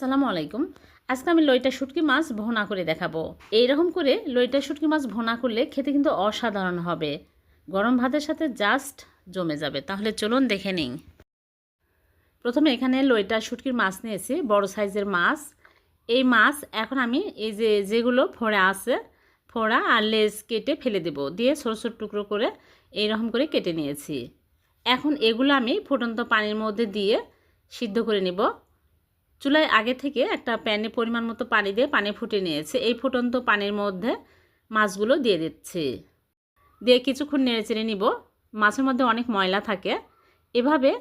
আসসালামু আলাইকুম। আজকে আমি লইটা শুটকি মাছ ভুনা করে দেখাবো। এইরকম করে লইটা শুটকি মাছ ভুনা করলে খেতে কিন্তু অসাধারণ হবে। গরম ভাতের সাথে জাস্ট জমে যাবে। তাহলে চলুন দেখে নিই। প্রথমে এখানে লইটা শুটকির মাছ নিয়েছি, বড় সাইজের মাছ। এই মাছ এখন আমি এই যেগুলো ফোড়া আছে, ফোড়া আর লেজ কেটে ফেলে দেব। দিয়ে ছোট ছোট টুকরো করে এইরকম করে কেটে নিয়েছি। এখন এগুলো আমি ফুটন্ত পানির মধ্যে দিয়ে সিদ্ধ করে নেব। চুলায় আগে থেকে একটা প্যানে পরিমাণ মতো পানি দিয়ে পানি ফুটিয়ে নিয়েছে। এই ফুটন্ত পানির মধ্যে মাছগুলো দিয়ে দিচ্ছি। দিয়ে কিছুক্ষণ নেড়েচেড়ে নিব। মাছের মধ্যে অনেক ময়লা থাকে। এভাবে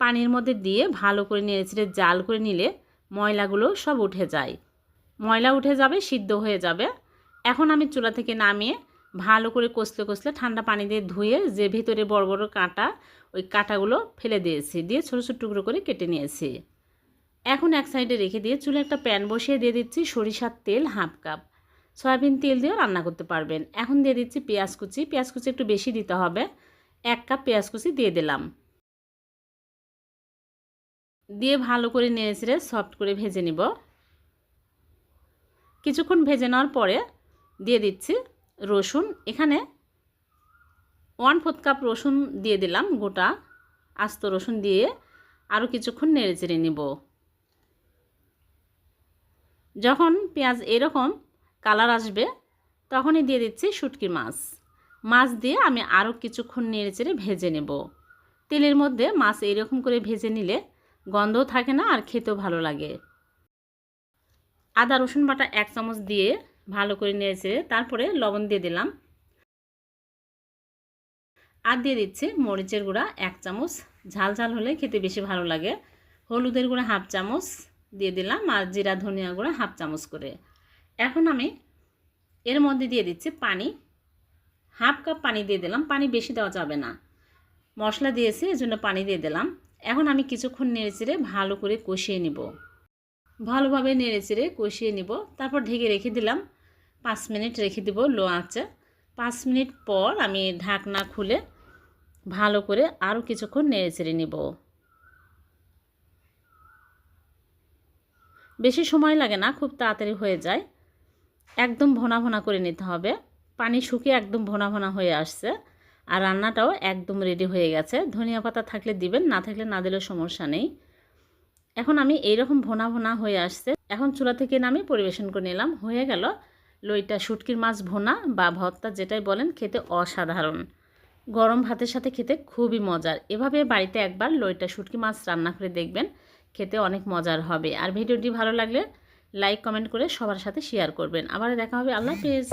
পানির মধ্যে দিয়ে ভালো করে নেড়েচেড়ে জাল করে নিলে ময়লাগুলো সব উঠে যায়। ময়লা উঠে যাবে, সিদ্ধ হয়ে যাবে। এখন আমি চুলা থেকে নামিয়ে ভালো করে কষলে কষলে ঠান্ডা পানি দিয়ে ধুয়ে যে ভিতরে বড় বড় কাঁটা, ওই কাঁটাগুলো ফেলে দিয়েছি। দিয়ে ছোটো ছোটো টুকরো করে কেটে নিয়েছি। এখন এক সাইডে রেখে দিয়ে চুলে একটা প্যান বসিয়ে দিয়ে দিচ্ছি সরিষার তেল হাফ কাপ। সয়াবিন তেল দিয়েও রান্না করতে পারবেন। এখন দিয়ে দিচ্ছি পেঁয়াজ কুচি। পেঁয়াজ কুচি একটু বেশি দিতে হবে। 1 কাপ পেঁয়াজ কুচি দিয়ে দিলাম। দিয়ে ভালো করে নেড়েচেড়ে সফট করে ভেজে নিব। কিছুক্ষণ ভেজে নেওয়ার পরে দিয়ে দিচ্ছি রসুন। এখানে 1/4 কাপ রসুন দিয়ে দিলাম, গোটা আস্ত রসুন দিয়ে আরও কিছুক্ষণ নেড়েচেড়ে নিব। যখন পেঁয়াজ এরকম কালার আসবে তখনই দিয়ে দিচ্ছি শুটকি মাছ। মাছ দিয়ে আমি আরও কিছুক্ষণ নেড়েচেড়ে ভেজে নেব। তেলের মধ্যে মাছ এরকম করে ভেজে নিলে গন্ধও থাকে না আর খেতেও ভালো লাগে। আদা রসুন বাটা 1 চামচ দিয়ে ভালো করে নেড়েচেড়ে তারপরে লবণ দিয়ে দিলাম। আর দিয়ে দিচ্ছি মরিচের গুঁড়া 1 চামচ, ঝাল ঝাল হলে খেতে বেশি ভালো লাগে। হলুদের গুঁড়া হাফ চামচ দিয়ে দিলাম আর জিরা ধনিয়া গুঁড়া হাফ চামচ করে। এখন আমি এর মধ্যে দিয়ে দিচ্ছি পানি, হাফ কাপ পানি দিয়ে দিলাম। পানি বেশি দেওয়া যাবে না, মশলা দিয়েছি এজন্য পানি দিয়ে দিলাম। এখন আমি কিছুক্ষণ নেড়েচেড়ে ভালো করে কষিয়ে নিব। ভালোভাবে নেড়েচেড়ে কষিয়ে নিব। তারপর ঢেকে রেখে দিলাম। 5 মিনিট রেখে দেব লো আঁচে। 5 মিনিট পর আমি ঢাকনা খুলে ভালো করে আরও কিছুক্ষণ নেড়েচেড়ে নিব। বেশি সময় লাগে না, খুব তাড়াতাড়ি হয়ে যায়। একদম ভোনা ভোনা করে নিতে হবে। পানি শুকিয়ে একদম ভোনা ভোনা হয়ে আসছে আর রান্নাটাও একদম রেডি হয়ে গেছে। ধনিয়া পাতা থাকলে দিবেন, না থাকলে না দিলেও সমস্যা নেই। এখন আমি এইরকম ভোনা ভোনা হয়ে আসছে। এখন চুলা থেকে নামিয়ে পরিবেশন করে নিলাম। হয়ে গেল লইটা শুটকির মাছ ভোনা বা ভর্তা, যেটাই বলেন, খেতে অসাধারণ। গরম ভাতের সাথে খেতে খুবই মজার। এভাবে বাড়িতে একবার লইটা শুটকি মাছ রান্না করে দেখবেন, খেতে অনেক মজার হবে। আর ভিডিওটি ভালো লাগলে লাইক কমেন্ট করে সবার সাথে শেয়ার করবেন। আবার দেখা হবে। আল্লাহ হাফেজ।